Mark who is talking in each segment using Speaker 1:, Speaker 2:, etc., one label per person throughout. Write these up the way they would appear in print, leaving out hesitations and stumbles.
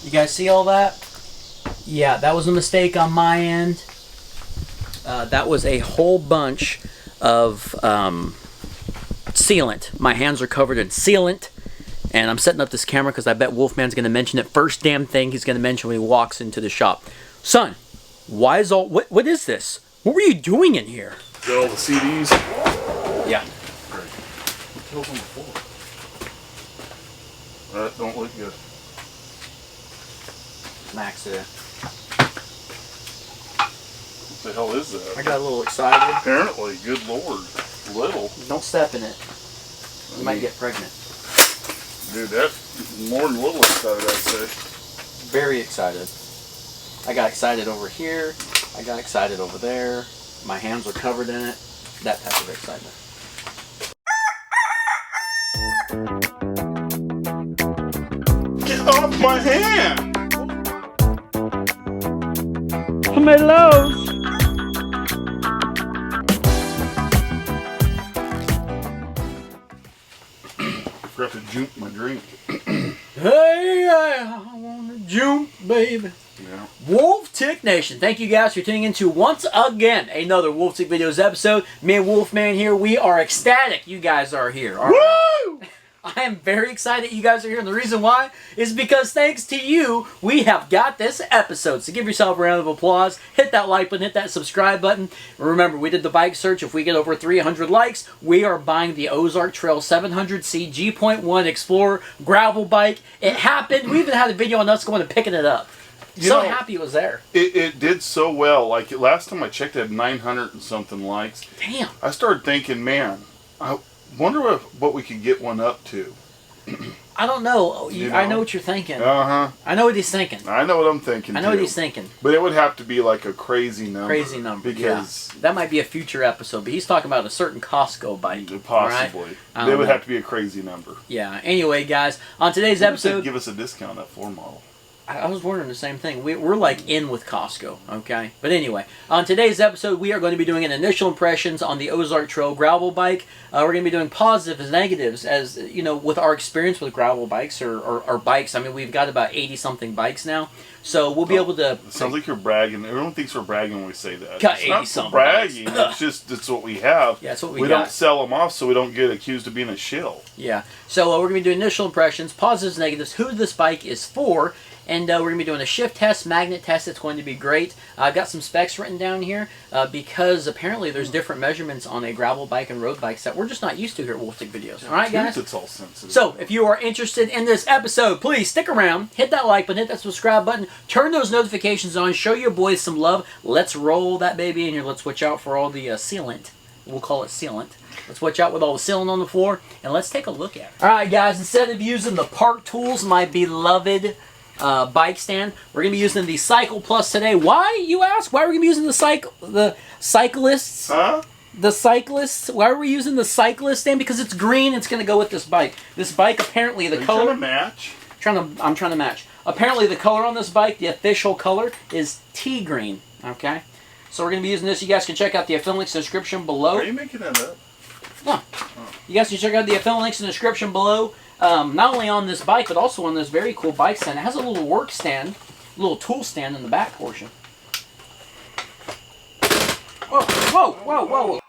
Speaker 1: You guys see all that? Yeah, that was a mistake on my end. That was a whole bunch of sealant. My hands are covered in sealant. And I'm setting up this camera because I bet Wolfman's going to mention it. First damn thing he's going to mention when he walks into the shop. Son, why is all... What is this? What were you doing in here?
Speaker 2: Got all the CDs?
Speaker 1: Yeah.
Speaker 2: Great. What the hell's on the floor? That don't look good.
Speaker 1: Max it.
Speaker 2: What the hell is that?
Speaker 1: I got a little excited.
Speaker 2: Apparently, good lord. Little.
Speaker 1: Don't step in it. You might get pregnant.
Speaker 2: Dude, that's more than a little excited, I'd say.
Speaker 1: Very excited. I got excited over here. I got excited over there. My hands were covered in it. That type of excitement.
Speaker 2: Get off my hand!
Speaker 1: Tomatoes!
Speaker 2: Forgot to juke my drink.
Speaker 1: Hey, I want to jump, baby.
Speaker 2: Yeah.
Speaker 1: Wolf Tick Nation, thank you guys for tuning into once again another Wolf Tick Videos episode. Me and Wolfman here, we are ecstatic you guys are here. All right?
Speaker 2: Woo!
Speaker 1: I am very excited you guys are here, and the reason why is because thanks to you, we have got this episode. So give yourself a round of applause, hit that like button, hit that subscribe button. Remember, we did the bike search. If we get over 300 likes, we are buying the Ozark Trail 700C G.1 Explorer gravel bike. It happened. We even had a video on us going and picking it up. So happy it was there.
Speaker 2: It did so well. Like, last time I checked, it had 900 and something likes.
Speaker 1: Damn.
Speaker 2: I started thinking, man, I wonder what we could get one up to.
Speaker 1: I don't know.
Speaker 2: You know?
Speaker 1: I know what you're thinking.
Speaker 2: Uh-huh.
Speaker 1: I know what he's thinking.
Speaker 2: I know what I'm thinking,
Speaker 1: I know
Speaker 2: too.
Speaker 1: what he's thinking.
Speaker 2: But it would have to be like a crazy number.
Speaker 1: Crazy number,
Speaker 2: because
Speaker 1: yeah. That might be a future episode, but he's talking about a certain Costco bike.
Speaker 2: Possibly.
Speaker 1: Right?
Speaker 2: It would have to be a crazy number.
Speaker 1: Yeah. Anyway, guys, on today's episode...
Speaker 2: Give us a discount on that floor model.
Speaker 1: I was wondering the same thing. We're like in with Costco, okay? But anyway, on today's episode, we are going to be doing an initial impressions on the Ozark Trail gravel bike. We're going to be doing positives and negatives, as you know, with our experience with gravel bikes or bikes. I mean, we've got about 80-something bikes now, so we'll be able to.
Speaker 2: It sounds like you're bragging. Everyone thinks we're bragging when we say that.
Speaker 1: Got
Speaker 2: it's not
Speaker 1: 80-something
Speaker 2: bragging.
Speaker 1: bikes.
Speaker 2: It's what we have.
Speaker 1: Yeah, it's what we
Speaker 2: We
Speaker 1: got.
Speaker 2: don't sell them off, so we don't get accused of being a shill.
Speaker 1: Yeah. So we're going to be doing initial impressions, positives, negatives, who this bike is for. And we're going to be doing a shift test, magnet test. It's going to be great. I've got some specs written down here because apparently there's different measurements on a gravel bike and road bikes that we're just not used to here at Wolf Tick Videos. All right, guys?
Speaker 2: It's all sensitive.
Speaker 1: So if you are interested in this episode, please stick around, hit that like button, hit that subscribe button, turn those notifications on, show your boys some love. Let's roll that baby in here. Let's watch out for all the sealant. We'll call it sealant. Let's watch out with all the sealant on the floor, and let's take a look at it. All right, guys, instead of using the Park Tools, my beloved bike stand, we're going to be using the Cycle Plus today. Why, you ask? Why are we going to be using the Cyclists?
Speaker 2: Huh?
Speaker 1: The Cyclists? Why are we using the Cyclist stand? Because it's green. It's going to go with this bike. This bike, apparently, the color...
Speaker 2: Trying to match?
Speaker 1: I'm trying to match. Apparently, the color on this bike, the official color, is tea green. Okay? So we're going to be using this. You guys can check out the affiliate links in the description below.
Speaker 2: Are you making that up?
Speaker 1: No. Oh. You guys can check out the affiliate links in the description below. Not only on this bike, but also on this very cool bike stand. It has a little work stand, a little tool stand in the back portion. Whoa, whoa, whoa, whoa.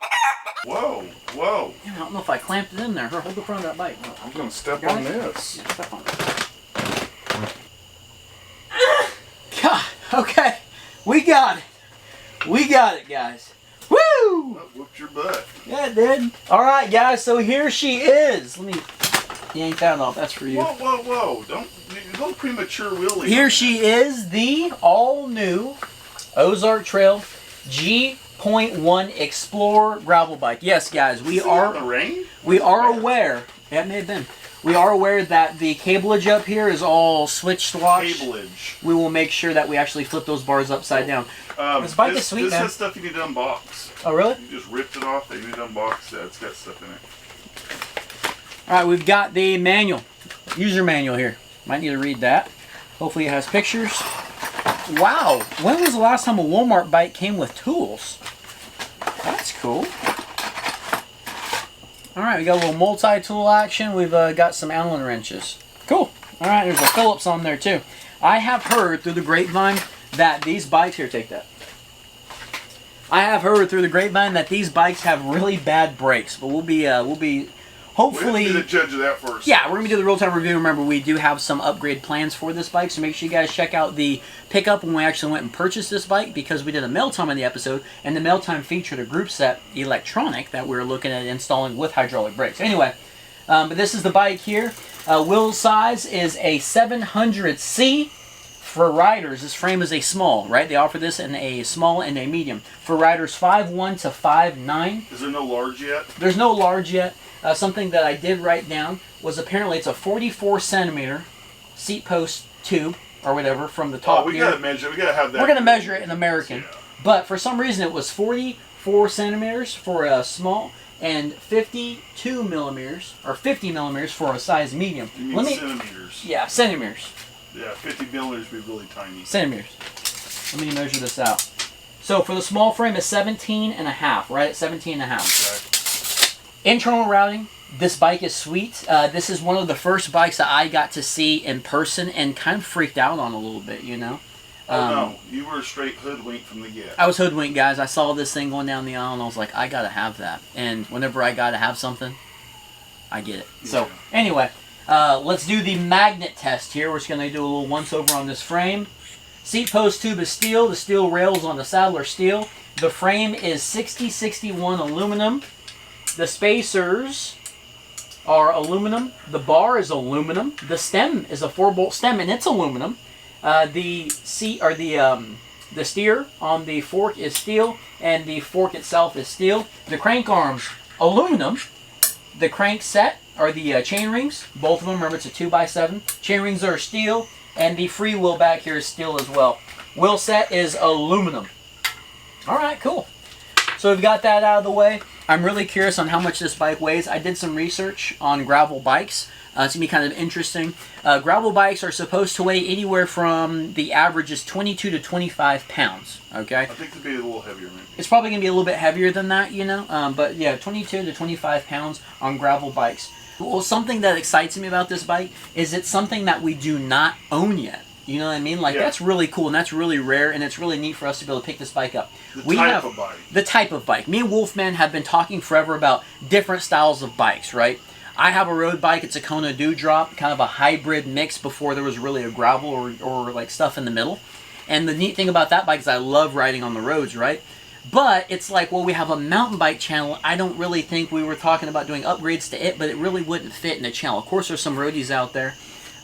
Speaker 2: Whoa, whoa.
Speaker 1: I don't know if I clamped it in there. Here, hold the front of that bike.
Speaker 2: I'm going to step on this.
Speaker 1: Yeah, step on it. God, okay. We got it. We got it, guys. Woo!
Speaker 2: That whooped your butt.
Speaker 1: Yeah, it did. All right, guys, so here she is. Let me yank that off. That's for you.
Speaker 2: Whoa, whoa, whoa. Don't premature wheelie.
Speaker 1: Here she is, the all-new Ozark Trail G.1 Explorer gravel bike. Yes, guys, we are aware. Yeah, it may have been. We are aware that the cableage up here is all switch swatch.
Speaker 2: Cableage.
Speaker 1: We will make sure that we actually flip those bars upside down. This bike is sweet,
Speaker 2: man. This
Speaker 1: man.
Speaker 2: has stuff you need to unbox.
Speaker 1: Oh, really?
Speaker 2: You just ripped it off. They need to unbox that. It's got stuff in it.
Speaker 1: All right, we've got the manual, user manual here. Might need to read that. Hopefully it has pictures. Wow, when was the last time a Walmart bike came with tools? That's cool. All right, we got a little multi-tool action. We've got some Allen wrenches. Cool. All right, there's a Phillips on there too. I have heard through the grapevine that these bikes... Here, take that. I have heard through the grapevine that these bikes have really bad brakes, but we'll be hopefully...
Speaker 2: We'll be the judge of that first.
Speaker 1: Yeah, we're going to do the real-time review. Remember, we do have some upgrade plans for this bike, so make sure you guys check out the pickup when we actually went and purchased this bike, because we did a mail time on the episode, and the mail time featured a Groupset electronic that we were looking at installing with hydraulic brakes. Anyway, but this is the bike here. Wheel size is a 700C. For riders, this frame is a small, right? They offer this in a small and a medium. For riders 5'1" to 5'9".
Speaker 2: Is there no large yet?
Speaker 1: There's no large yet. Something that I did write down was apparently it's a 44 centimeter seat post tube or whatever from the top.
Speaker 2: Oh, we gotta measure. We gotta have that.
Speaker 1: We're gonna measure it in American,
Speaker 2: Yeah.
Speaker 1: but for some reason it was 44 centimeters for a small and 52 millimeters or 50 millimeters for a size medium.
Speaker 2: You mean centimeters?
Speaker 1: Yeah, centimeters.
Speaker 2: Yeah, 50 millimeters would be really tiny.
Speaker 1: Centimeters. Let me measure this out. So for the small frame, it's 17 and a half, right? 17 and a half.
Speaker 2: Okay.
Speaker 1: Internal routing. This bike is sweet. This is one of the first bikes that I got to see in person and kind of freaked out on a little bit, you know?
Speaker 2: Oh, no. You were straight hoodwinked from the get.
Speaker 1: I was hoodwinked, guys. I saw this thing going down the aisle and I was like, I gotta have that. And whenever I gotta have something, I get it. Yeah. So, anyway. Let's do the magnet test here. We're just going to do a little once-over on this frame. Seat post tube is steel. The steel rails on the saddle are steel. The frame is 6061 aluminum. The spacers are aluminum. The bar is aluminum. The stem is a 4-bolt stem, and it's aluminum. The seat or the steer on the fork is steel, and the fork itself is steel. The crank arms, aluminum. The crank set are the chain rings. Both of them, remember, it's a 2x7. Chain rings are steel, and the free wheel back here is steel as well. Wheel set is aluminum. All right, cool. So we've got that out of the way. I'm really curious on how much this bike weighs. I did some research on gravel bikes. It's going to be kind of interesting. Gravel bikes are supposed to weigh anywhere from, the average is 22 to 25 pounds, okay?
Speaker 2: I think it'll be a little heavier, maybe.
Speaker 1: It's probably going to be a little bit heavier than that, you know? But yeah, 22 to 25 pounds on gravel bikes. Well, something that excites me about this bike is it's something that we do not own yet. You know what I mean? Like, that's really cool, and that's really rare, and it's really neat for us to be able to pick this bike up.
Speaker 2: The type of bike.
Speaker 1: The type of bike. Me and Wolfman have been talking forever about different styles of bikes, right? I have a road bike. It's a Kona Dewdrop, kind of a hybrid mix before there was really a gravel or like stuff in the middle. And the neat thing about that bike is I love riding on the roads, right? But it's like, well, we have a mountain bike channel. I don't really think we were talking about doing upgrades to it, but it really wouldn't fit in the channel. Of course, there's some roadies out there.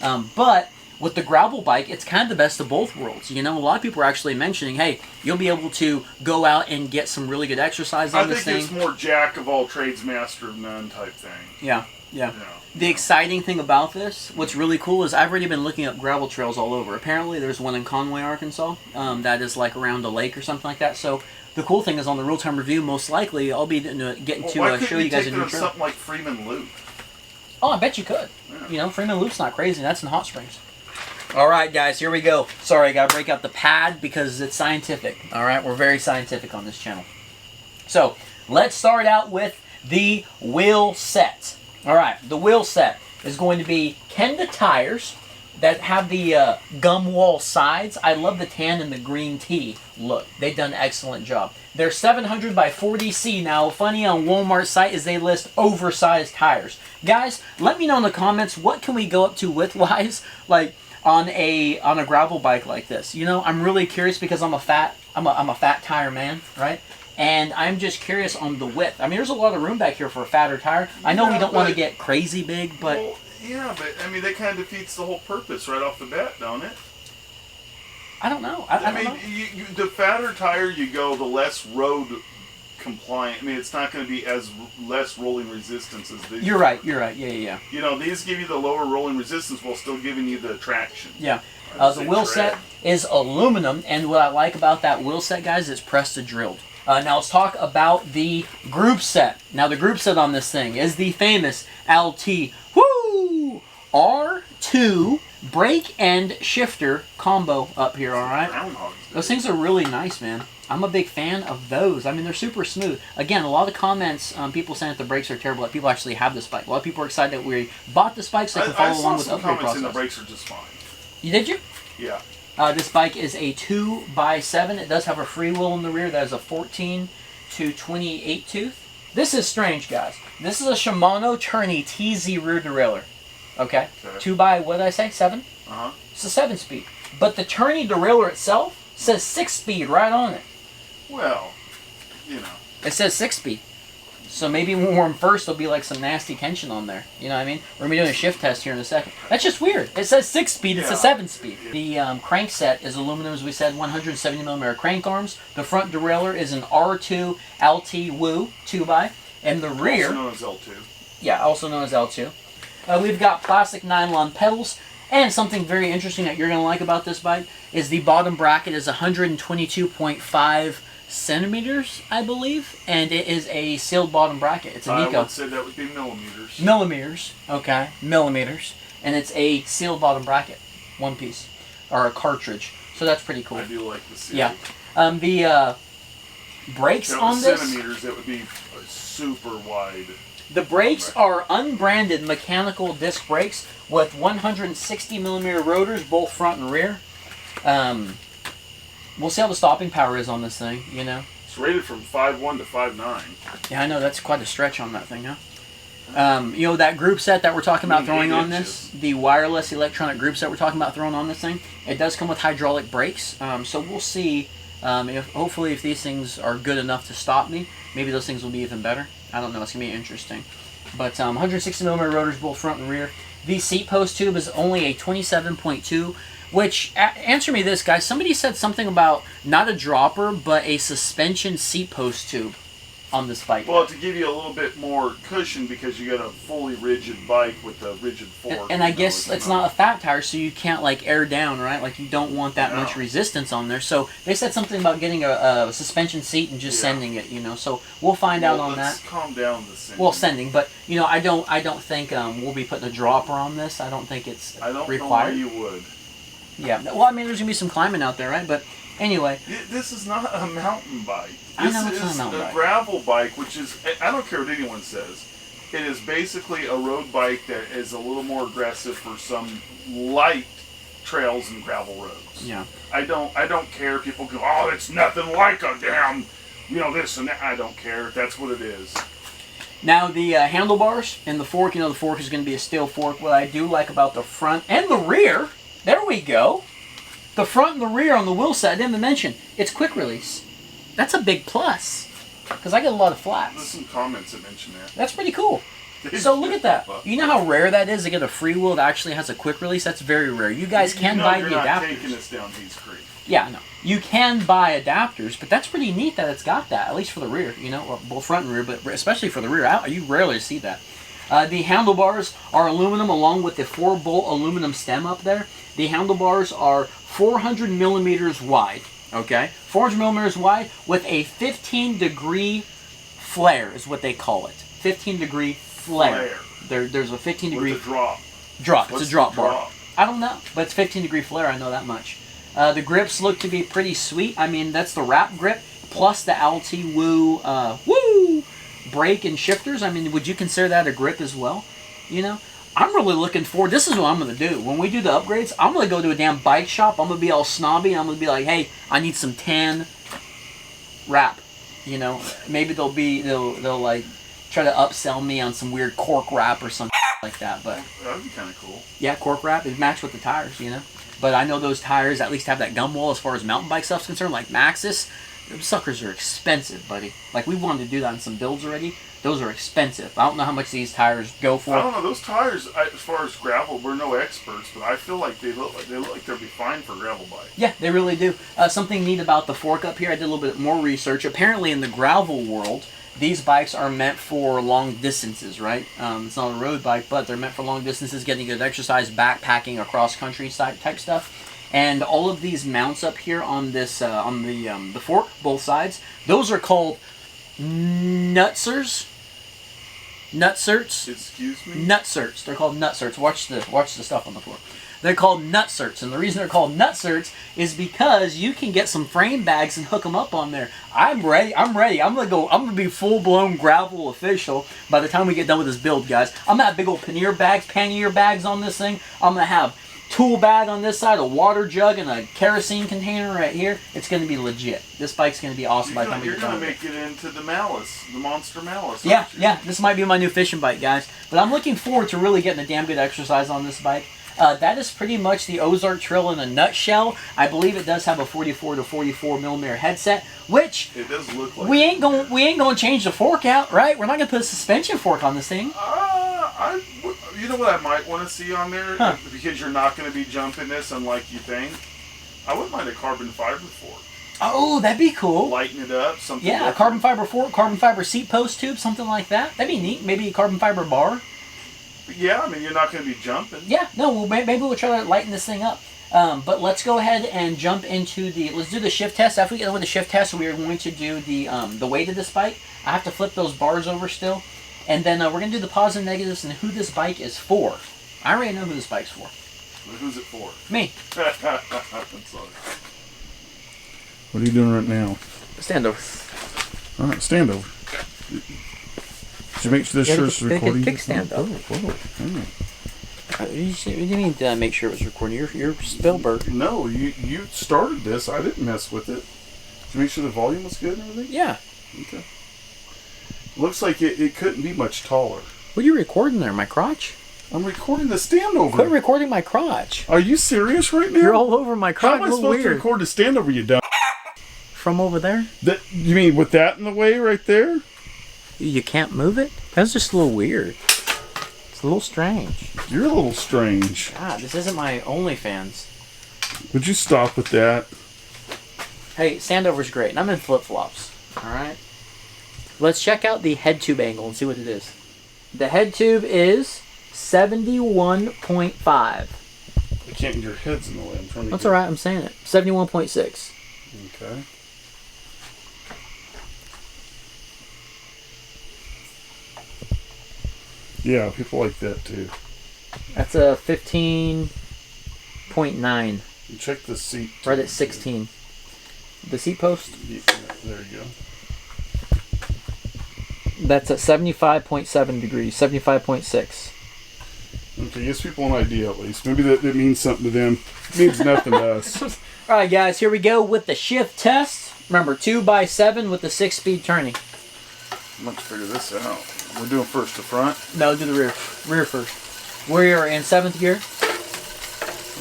Speaker 1: But with the gravel bike, it's kind of the best of both worlds. You know, a lot of people are actually mentioning, hey, you'll be able to go out and get some really good exercise on this thing.
Speaker 2: I think it's more jack of all trades, master of none type thing.
Speaker 1: Yeah. The exciting thing about this, what's really cool, is I've already been looking up gravel trails all over. Apparently, there's one in Conway, Arkansas, that is like around a lake or something like that. So the cool thing is on the real-time review, most likely, I'll be getting to show you guys a new trail.
Speaker 2: Something like Freeman Loop?
Speaker 1: Oh, I bet you could. Yeah. You know, Freeman Loop's not crazy. That's in Hot Springs. All right, guys, here we go. Sorry, I got to break out the pad because it's scientific. All right, we're very scientific on this channel. So let's start out with the wheel set. All right, the wheel set is going to be Kenda tires that have the gum wall sides. I love the tan and the green tea look. They've done an excellent job. They're 700 by 40C. Now, funny on Walmart's site is they list oversized tires. Guys, let me know in the comments, what can we go up to width-wise, like on a gravel bike like this? You know, I'm really curious because I'm a fat tire man, right? And I'm just curious on the width. I mean, there's a lot of room back here for a fatter tire. I know we don't want to get crazy big, but...
Speaker 2: Well, yeah, but, I mean, that kind of defeats the whole purpose right off the bat, don't it?
Speaker 1: I don't know.
Speaker 2: I mean, the fatter tire you go, the less road compliant. I mean, it's not going to be as less rolling resistance as these.
Speaker 1: You're right. Yeah.
Speaker 2: You know, these give you the lower rolling resistance while still giving you the traction.
Speaker 1: Yeah. The wheel set is aluminum, and what I like about that wheel set, guys, is pressed to drilled. Now let's talk about the Groupset. Now the Groupset on this thing is the famous LT R2 brake and shifter combo up here, alright? Those things are really nice, man. I'm a big fan of those. I mean, they're super smooth. Again, a lot of the comments, people saying that the brakes are terrible, that people actually have this bike. A lot of people are excited that we bought this bike so they can follow along with the upgrade process.
Speaker 2: I saw some comments saying the brakes are just fine.
Speaker 1: Did you?
Speaker 2: Yeah.
Speaker 1: This bike is a 2x7. It does have a freewheel in the rear. That is a 14 to 28 tooth. This is strange, guys. This is a Shimano Tourney TZ rear derailleur. Okay? 2x, what did I say? 7?
Speaker 2: Uh-huh.
Speaker 1: It's a 7-speed. But the Tourney derailleur itself says 6-speed right on it.
Speaker 2: Well, you know.
Speaker 1: It says 6-speed. So maybe when we're in first, there'll be like some nasty tension on there. You know what I mean? We're going to be doing a shift test here in a second. That's just weird. It says 6-speed. It's a 7-speed. The crankset is aluminum, as we said, 170mm crank arms. The front derailleur is an R2 LT Woo 2x. And the rear...
Speaker 2: Also known as L2.
Speaker 1: Yeah, also known as L2. We've got plastic nylon pedals. And something very interesting that you're going to like about this bike is the bottom bracket is 122.5 centimeters, I believe, and it is a sealed bottom bracket. It's a Nico.
Speaker 2: I would say that would be millimeters.
Speaker 1: Millimeters, okay, millimeters, and it's a sealed bottom bracket, one piece, or a cartridge. So that's pretty cool.
Speaker 2: I do like the seal.
Speaker 1: Yeah, the brakes on this.
Speaker 2: Centimeters, that would be super wide.
Speaker 1: The brakes are unbranded mechanical disc brakes with 160mm rotors, both front and rear. We'll see how the stopping power is on this thing, you know.
Speaker 2: It's rated from 5.1 to 5.9.
Speaker 1: Yeah, I know, that's quite a stretch on that thing, huh? You know, that group set that we're talking about throwing on this, the wireless electronic group set we're talking about throwing on this thing, it does come with hydraulic brakes. So we'll see, hopefully if these things are good enough to stop me, maybe those things will be even better. I don't know, it's going to be interesting. But 160mm rotors, both front and rear. The seat post tube is only a 27.2, which, answer me this, guys. Somebody said something about not a dropper, but a suspension seat post tube on this bike.
Speaker 2: Well, to give you a little bit more cushion because you got a fully rigid bike with a rigid fork.
Speaker 1: And I guess it's not a fat tire, so you can't like air down, right? Like you don't want that much resistance on there. So they said something about getting a suspension seat and just sending it, you know. So we'll find out on that.
Speaker 2: Calm down the sending.
Speaker 1: Well, sending, but you know, I don't think we'll be putting a dropper on this. I don't think it's required.
Speaker 2: I don't know why you would.
Speaker 1: Yeah. Well, I mean, there's gonna be some climbing out there, right? But anyway,
Speaker 2: this is not a mountain bike.
Speaker 1: I know it's not a mountain bike.
Speaker 2: This is a gravel bike, which is, I don't care what anyone says, it is basically a road bike that is a little more aggressive for some light trails and gravel roads.
Speaker 1: Yeah.
Speaker 2: I don't care. People go, oh, it's nothing like a damn, you know, this and that. I don't care. That's what it is.
Speaker 1: Now the handlebars and the fork, you know, the fork is going to be a steel fork. What I do like about the front and the rear, there we go. The front and the rear on the Wheelset, I didn't even mention, it's quick release. That's a big plus, because I get a lot of flats.
Speaker 2: There's some comments that mention that.
Speaker 1: That's pretty cool. So look at that. You know how rare that is to get a freewheel that actually has a quick release? That's very rare. You guys can buy the adapters.
Speaker 2: You're not taking this down Heath Creek.
Speaker 1: Yeah, no. You can buy adapters, but that's pretty neat that it's got that, at least for the rear, you know, or both front and rear, but especially for the rear. You rarely see that. The handlebars are aluminum along with the 4-bolt aluminum stem up there. The handlebars are 400 millimeters wide, okay? 400 millimeters wide with a 15-degree flare is what they call it. 15-degree flare. There's a 15-degree...
Speaker 2: What's a drop?
Speaker 1: Drop. It's a drop bar. I don't know, but it's 15-degree flare. I know that much. The grips look to be pretty sweet. I mean, that's the wrap grip plus the LT Woo brake and shifters. I mean, would you consider that a grip as well? You know? I'm really looking forward. This is what I'm going to do. When we do the upgrades, I'm going to go to a damn bike shop. I'm going to be all snobby. And I'm going to be like, hey, I need some tan wrap. You know, maybe they'll like try to upsell me on some weird cork wrap or something like that. But
Speaker 2: that would be kind of cool.
Speaker 1: Yeah, cork wrap. It matched with the tires, you know. But I know those tires at least have that gum wall as far as mountain bike stuff's concerned. Like Maxxis, those suckers are expensive, buddy. Like we wanted to do that in some builds already. Those are expensive. I don't know how much these tires go for.
Speaker 2: I don't know. Those tires, as far as gravel, we're no experts, but I feel like they look like they'll be fine for a gravel bike.
Speaker 1: Yeah, they really do. Something neat about the fork up here, I did a little bit more research. Apparently in the gravel world, these bikes are meant for long distances, right? It's not a road bike, but they're meant for long distances, getting good exercise, backpacking, or cross-country type stuff. And all of these mounts up here on this, on the fork, both sides, those are called nutserts. Nutserts.
Speaker 2: Excuse me?
Speaker 1: Nutserts. They're called nutserts. Watch the stuff on the floor. They're called nutserts, and the reason they're called nutserts is because you can get some frame bags and hook them up on there. I'm ready. I'm gonna be full blown gravel official by the time we get done with this build, guys. I'm gonna have big old pannier bags on this thing. I'm gonna have tool bag on this side, a water jug, and a kerosene container right here. It's going to be legit. This bike's going to be awesome by the time we get done.
Speaker 2: You're going to make it into the Malice, the Monster Malice.
Speaker 1: Yeah, yeah. This might be my new fishing bike, guys. But I'm looking forward to really getting a damn good exercise on this bike. That is pretty much the Ozark Trail in a nutshell. I believe it does have a 44 to 44 millimeter headset, which
Speaker 2: it does look like
Speaker 1: we ain't going to change the fork out, right? We're not going to put a suspension fork on this thing.
Speaker 2: You know what I might want to see on there, because you're not going to be jumping this unlike you think. I wouldn't mind a carbon fiber fork.
Speaker 1: Oh, that'd be cool.
Speaker 2: Lighten it up, something.
Speaker 1: Yeah, a carbon fiber fork, carbon fiber seat post tube, something like that. That'd be neat. Maybe a carbon fiber bar.
Speaker 2: Yeah, I mean, you're not going to be jumping.
Speaker 1: Yeah, no, maybe we'll try to lighten this thing up. But let's go ahead and jump into let's do the shift test. After we get done with the shift test, we are going to do the weight of this bike. I have to flip those bars over still. And then we're going to do the positives and negatives and who this bike is for. I already know who this bike's for.
Speaker 2: Well, who's it for?
Speaker 1: Me.
Speaker 2: I'm sorry.
Speaker 3: What are you doing right now?
Speaker 1: Standover.
Speaker 3: All right, standover. Did you make sure this shirt's recording?
Speaker 1: Kickstand.
Speaker 3: Oh, whoa.
Speaker 1: You didn't mean make sure it was recording. You're Spielberg.
Speaker 3: No, you started this. I didn't mess with it. Did you make sure the volume was good and everything?
Speaker 1: Yeah.
Speaker 3: Okay. Looks like it couldn't be much taller.
Speaker 1: What are you recording there? My crotch?
Speaker 3: I'm recording the standover.
Speaker 1: Quit recording my crotch.
Speaker 3: Are you serious right now?
Speaker 1: You're all over my crotch.
Speaker 3: How am I supposed to record the standover, you dumb?
Speaker 1: From over there?
Speaker 3: You mean with that in the way right there?
Speaker 1: You can't move it? That's just a little weird. It's a little strange.
Speaker 3: You're a little strange.
Speaker 1: God, this isn't my OnlyFans.
Speaker 3: Would you stop with that?
Speaker 1: Hey, Standover's great, and I'm in flip-flops. Alright? Let's check out the head tube angle and see what it is. The head tube is 71.5.
Speaker 3: Your head's in the way. I'm trying to
Speaker 1: That's alright, I'm saying it. 71.6.
Speaker 3: Okay. Yeah, people like that too.
Speaker 1: That's a 15.9.
Speaker 3: Check the seat.
Speaker 1: Right at 16. The seat post?
Speaker 3: Yeah, there you go.
Speaker 1: That's at 75.7 degrees. 75.6.
Speaker 3: Okay, gives people an idea at least. Maybe that means something to them. It means nothing to us.
Speaker 1: Alright guys, here we go with the shift test. Remember, 2x7 with the 6-speed turning.
Speaker 3: Let's figure this out. We're doing first the front?
Speaker 1: No, do the rear. Rear first. We are in 7th gear.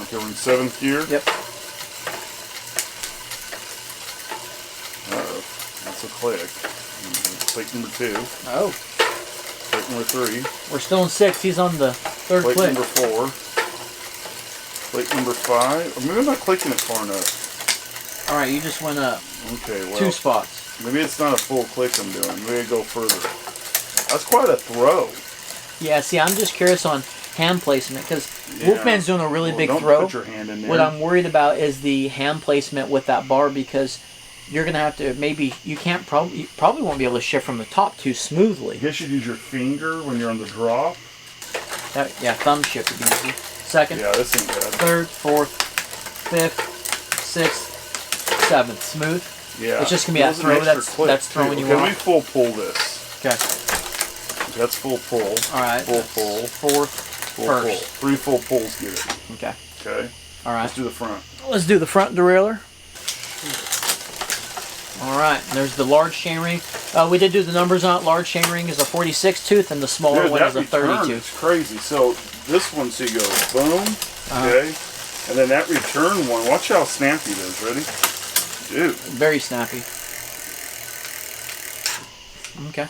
Speaker 3: Okay, we're in 7th gear?
Speaker 1: Yep.
Speaker 3: Uh-oh. That's a click. Click number 2.
Speaker 1: Oh.
Speaker 3: Click number 3.
Speaker 1: We're still in 6. He's on the 3rd click.
Speaker 3: Click number 4. Click number 5. Or maybe I'm not clicking it far enough.
Speaker 1: Alright, you just went up.
Speaker 3: Okay, well.
Speaker 1: 2 spots.
Speaker 3: Maybe it's not a full click I'm doing. Maybe I go further. That's quite a throw.
Speaker 1: Yeah, see, I'm just curious on hand placement because Wolfman's doing a really big
Speaker 3: don't
Speaker 1: throw.
Speaker 3: Put your hand in there.
Speaker 1: What I'm worried about is the hand placement with that bar because you're going to have to, maybe, you probably won't be able to shift from the top too smoothly.
Speaker 3: I guess you'd use your finger when you're on the drop.
Speaker 1: Yeah, thumb shift would be easy. 2nd.
Speaker 3: Yeah, this ain't bad.
Speaker 1: 3rd, 4th, 5th, 6th, 7th. Smooth.
Speaker 3: Yeah.
Speaker 1: It's just going to be that throw that's throwing you off.
Speaker 3: Let me full pull this.
Speaker 1: Okay.
Speaker 3: That's full pull.
Speaker 1: Alright.
Speaker 3: Full pull.
Speaker 1: 4th,
Speaker 3: full
Speaker 1: 1st.
Speaker 3: pull. 3 full pulls get it.
Speaker 1: Okay.
Speaker 3: Okay.
Speaker 1: Alright.
Speaker 3: Let's do the front.
Speaker 1: Let's do the front derailleur. Alright, there's the large chainring. We did do the numbers on it. Large chainring is a 46 tooth and the smaller one is a 30 tooth.
Speaker 3: It's crazy. So this one, so you go boom, okay, and then that return one, watch how snappy it is. Ready? Dude.
Speaker 1: Very snappy. Okay.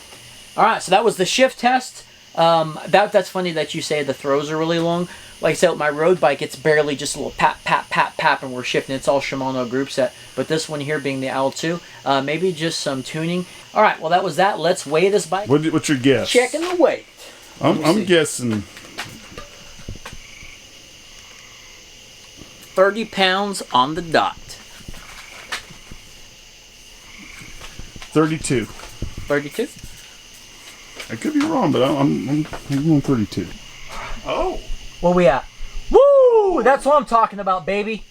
Speaker 1: Alright, so that was the shift test. That's funny that you say the throws are really long. Like I said, with my road bike, it's barely just a little pap, pap, pap, pap, and we're shifting. It's all Shimano Groupset. But this one here being the L2, maybe just some tuning. Alright, well that was that. Let's weigh this bike.
Speaker 3: What's your guess?
Speaker 1: Checking the weight.
Speaker 3: I'm guessing
Speaker 1: 30 pounds on the dot.
Speaker 3: 32.
Speaker 1: 32?
Speaker 3: I could be wrong, but I'm going 32.
Speaker 2: Oh.
Speaker 1: Where we at? Woo! That's what I'm talking about, baby.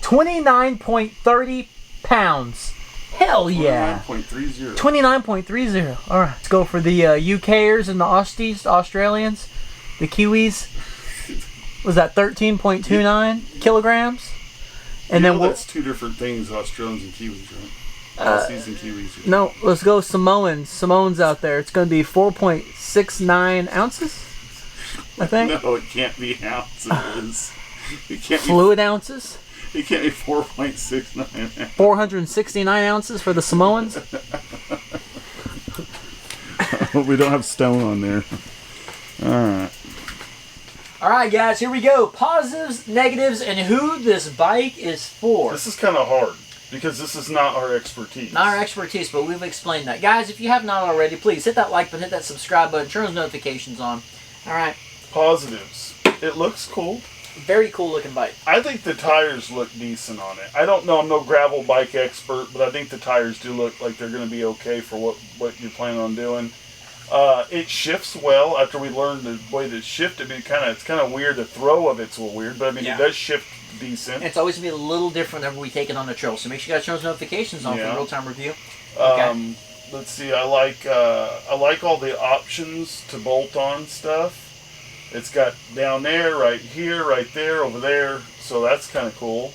Speaker 1: 29.30 pounds. Hell yeah.
Speaker 3: 29.30.
Speaker 1: 29.30. All right, let's go for the UKers and the Australians, the Kiwis. was that 13.29 kilograms? And then
Speaker 3: that's two different things, Australians and Kiwis, right? Aussies and Kiwis.
Speaker 1: No, let's go Samoans. Samoans out there. It's going to be 4.69 ounces, I think.
Speaker 3: No, it can't be ounces. It can't
Speaker 1: Fluid ounces?
Speaker 3: It can't be 4.69.
Speaker 1: 469 ounces for the Samoans?
Speaker 3: We don't have stone on there. Alright.
Speaker 1: Alright, guys, here we go. Positives, negatives, and who this bike is for.
Speaker 3: This is kind of hard because this is not our expertise.
Speaker 1: Not our expertise, but we've explained that. Guys, if you have not already, please hit that like button, hit that subscribe button, turn those notifications on. Alright.
Speaker 3: Positives. It looks cool.
Speaker 1: Very cool looking bike.
Speaker 3: I think the tires look decent on it. I don't know, I'm no gravel bike expert, but I think the tires do look like they're going to be okay for what you're planning on doing. It shifts well after we learned the way to shift it. It's kind of weird. The throw of it's a little weird, but I mean it does shift decent.
Speaker 1: It's always going to be a little different whenever we take it on the trail, so make sure you guys turn those notifications on for real-time review. Okay.
Speaker 3: Let's see. I like all the options to bolt on stuff. It's got down there, right here, right there, over there. So that's kind of cool.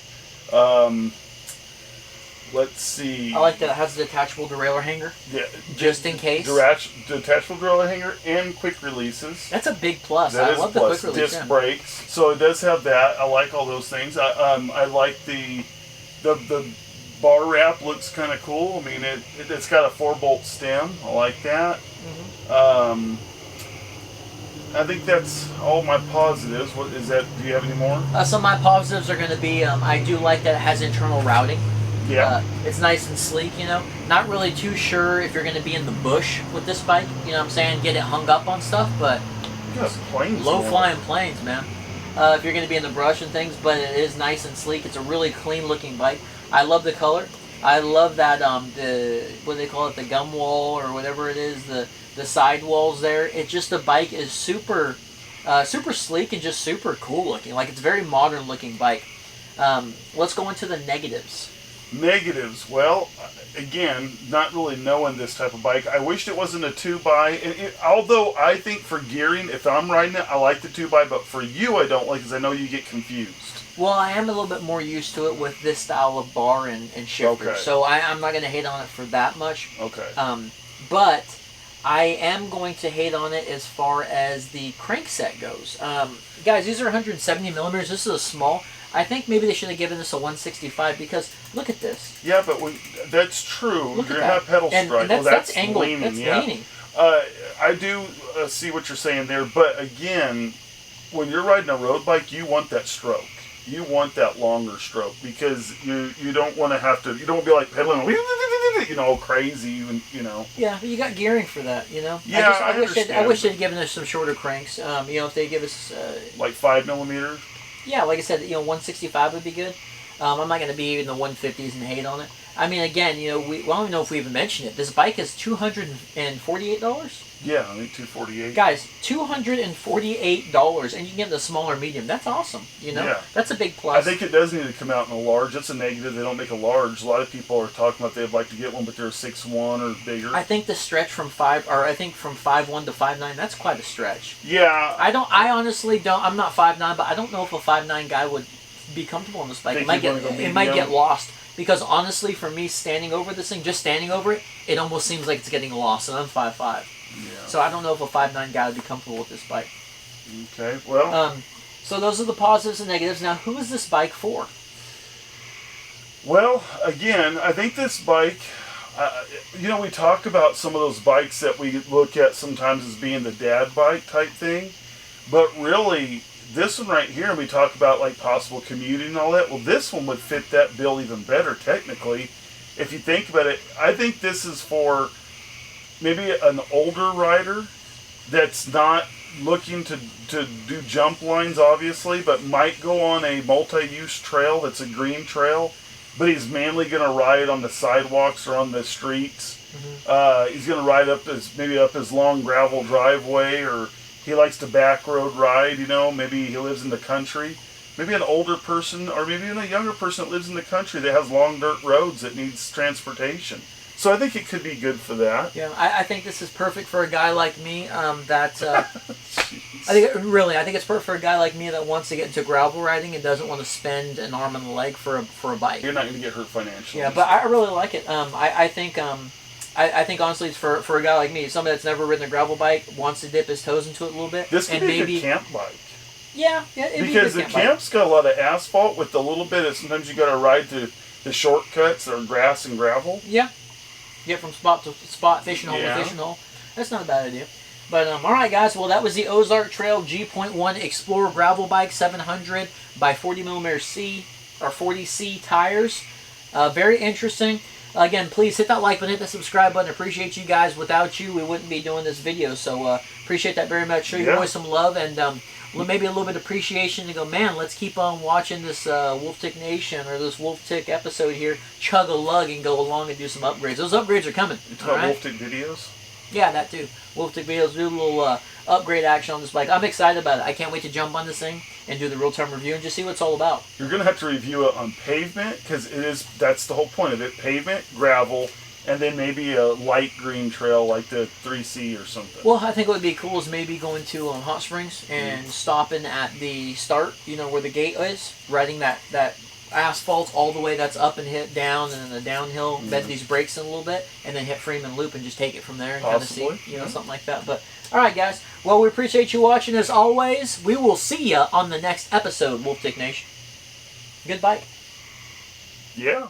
Speaker 3: Let's see.
Speaker 1: I like that it has a detachable derailleur hanger.
Speaker 3: Yeah.
Speaker 1: Just in case.
Speaker 3: Detachable derailleur hanger and quick releases.
Speaker 1: That's a big plus.
Speaker 3: I
Speaker 1: love
Speaker 3: the
Speaker 1: quick release.
Speaker 3: Disc brakes. So it does have that. I like all those things. I like the bar wrap looks kind of cool. I mean, it's got a 4-bolt stem. I like that. Mm-hmm. I think that's all my positives. What is that? Do you have any more?
Speaker 1: Some of my positives are going to be, I do like that it has internal routing.
Speaker 3: Yeah.
Speaker 1: It's nice and sleek, you know. Not really too sure if you're going to be in the bush with this bike, you know what I'm saying? Get it hung up on stuff, but low-flying planes, man. If you're going to be in the brush and things, but it is nice and sleek. It's a really clean-looking bike. I love the color. I love that, what do they call it, the gum wall or whatever it is, the side walls there. It's just the bike is super sleek and just super cool looking. Like, it's a very modern looking bike. Let's go into the negatives.
Speaker 3: Negatives. Well, again, not really knowing this type of bike. I wished it wasn't a 2x. Although I think for gearing, if I'm riding it, I like the 2x, but for you, I don't like because I know you get confused.
Speaker 1: Well, I am a little bit more used to it with this style of bar and shifter. Okay. So I'm not going to hate on it for that much.
Speaker 3: Okay.
Speaker 1: But I am going to hate on it as far as the crankset goes. Guys, these are 170 millimeters. This is a small. I think maybe they should have given this a 165 because look at this.
Speaker 3: Yeah, but that's true.
Speaker 1: Look
Speaker 3: You're going to have pedal strike.
Speaker 1: And that's angled.
Speaker 3: Leaning.
Speaker 1: That's leaning.
Speaker 3: I do see what you're saying there, but again, when you're riding a road bike, you want that stroke. You want that longer stroke because you don't want to have to. You don't want to be like pedaling, you know, crazy, you know.
Speaker 1: Yeah, but you got gearing for that, you know.
Speaker 3: Yeah, I
Speaker 1: wish they'd given us some shorter cranks. You know, if they give us
Speaker 3: like 5 millimeters.
Speaker 1: Yeah, like I said, you know, 165 would be good. I'm not going to be in the 150s and hate on it. I mean, again, you know, I don't even know if we even mentioned it. This bike is $248.
Speaker 3: Yeah, I think $248.
Speaker 1: Guys, $248, and you can get the smaller medium. That's awesome. You know, that's a big plus.
Speaker 3: I think it does need to come out in a large. That's a negative. They don't make a large. A lot of people are talking about they'd like to get one, but they're a 6'1" or bigger.
Speaker 1: I think the stretch from 5'1" to 5'9", that's quite a stretch.
Speaker 3: Yeah.
Speaker 1: I honestly don't. I'm not 5'9", but I don't know if a 5'9" guy would be comfortable on this bike. It might get lost. Because honestly, for me, standing over this thing, just standing over it, it almost seems like it's getting lost, and I'm 5'5".
Speaker 3: Yeah.
Speaker 1: So I don't know if a 5'9" guy would be comfortable with this bike.
Speaker 3: Okay, well.
Speaker 1: So those are the positives and negatives. Now, who is this bike for?
Speaker 3: Well, again, I think this bike, you know, we talk about some of those bikes that we look at sometimes as being the dad bike type thing, but really, this one right here, we talk about like possible commuting and all that. Well, this one would fit that bill even better, technically. If you think about it, I think this is for maybe an older rider that's not looking to do jump lines, obviously, but might go on a multi-use trail that's a green trail, but he's mainly going to ride on the sidewalks or on the streets. Mm-hmm. He's going to ride up his long gravel driveway, or he likes to back road ride, you know, maybe he lives in the country. Maybe an older person, or maybe even a younger person that lives in the country that has long dirt roads that needs transportation. So I think it could be good for that.
Speaker 1: Yeah, I think this is perfect for a guy like me that
Speaker 2: distance.
Speaker 1: I think it's perfect for a guy like me that wants to get into gravel riding and doesn't want to spend an arm and a leg for a bike.
Speaker 2: You're not going to get hurt financially.
Speaker 1: Yeah, but I really like it. I think honestly, it's for a guy like me, somebody that's never ridden a gravel bike, wants to dip his toes into it a little bit.
Speaker 2: This could be a good camp bike.
Speaker 1: Yeah, it'd
Speaker 2: because
Speaker 1: be a
Speaker 2: the
Speaker 1: good camp
Speaker 2: camp's got a lot of asphalt with a little bit of, sometimes you got to ride to the shortcuts or grass and gravel.
Speaker 1: Yeah. Get from spot to spot, fishing hole to fishing hole. That's not a bad idea. But, alright guys, well that was the Ozark Trail G.1 Explorer Gravel Bike 700 by 40mm C, or 40C tires. Very interesting. Again, please hit that like button, hit the subscribe button. Appreciate you guys. Without you, we wouldn't be doing this video. So, appreciate that very much. Show your boys some love and maybe a little bit of appreciation to go, man, let's keep on watching this Wolftick Nation or this Wolftick episode here, chug a lug and go along and do some upgrades. Those upgrades are coming.
Speaker 2: You talk about Wolftick videos?
Speaker 1: Yeah, that too. Wolftick videos, do a little upgrade action on this bike. I'm excited about it. I can't wait to jump on this thing and do the real-time review and just see what it's all about.
Speaker 2: You're going to have to review it on pavement because that's the whole point of it. Pavement, gravel, and then maybe a light green trail like the 3C or something.
Speaker 1: Well, I think what would be cool is maybe going to Hot Springs and stopping at the start, where the gate is, riding that asphalt all the way that's up and hit down and then the downhill, bend these brakes in a little bit, and then hit Freeman Loop and just take it from there and kind of see, something like that. But, alright guys, well, we appreciate you watching as always. We will see you on the next episode, Wolftick Nation. Good bike.
Speaker 2: Yeah.